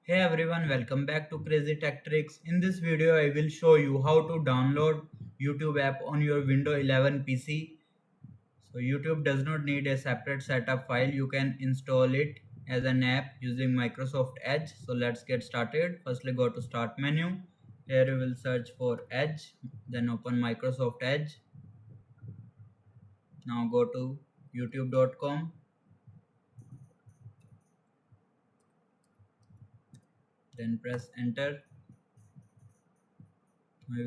Hey everyone, welcome back to Crazy Tech Tricks. In this video, I will show you how to download YouTube app on your Windows 11 PC. So YouTube does not need a separate setup file. You can install it as an app using Microsoft Edge. So let's get started. Firstly, go to Start menu. Here you will search for Edge. Then open Microsoft Edge. Now go to youtube.com. Then press enter. You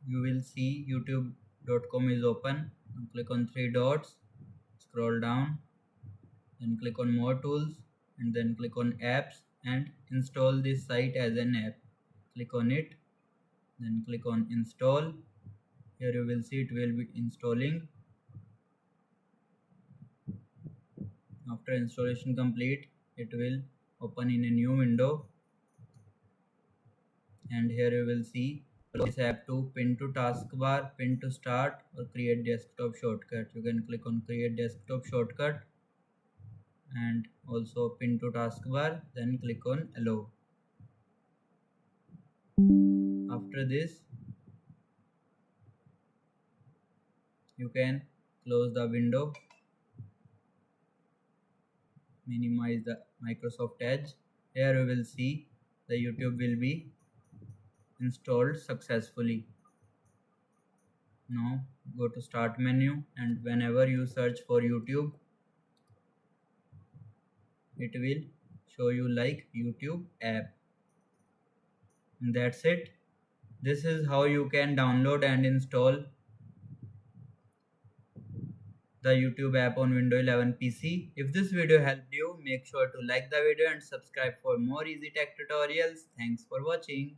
will see youtube.com is open. Click on three dots, scroll down, then click on more tools, and then click on apps and install this site as an app. Click on it, then click on install. Here you will see it will be installing. After installation complete, it will open in a new window, and here you will see this app to pin to taskbar, pin to start, or create desktop shortcut. You can click on create desktop shortcut and also pin to taskbar, then click on allow. After this, you can close the window, minimize the Microsoft Edge. Here you will see the YouTube will be installed successfully. Now go to start menu, and whenever you search for YouTube, it will show you like YouTube app. And that's it. This is how you can download and install the YouTube app on Windows 11 PC. If this video helped you, make sure to like the video and subscribe for more easy tech tutorials. Thanks for watching.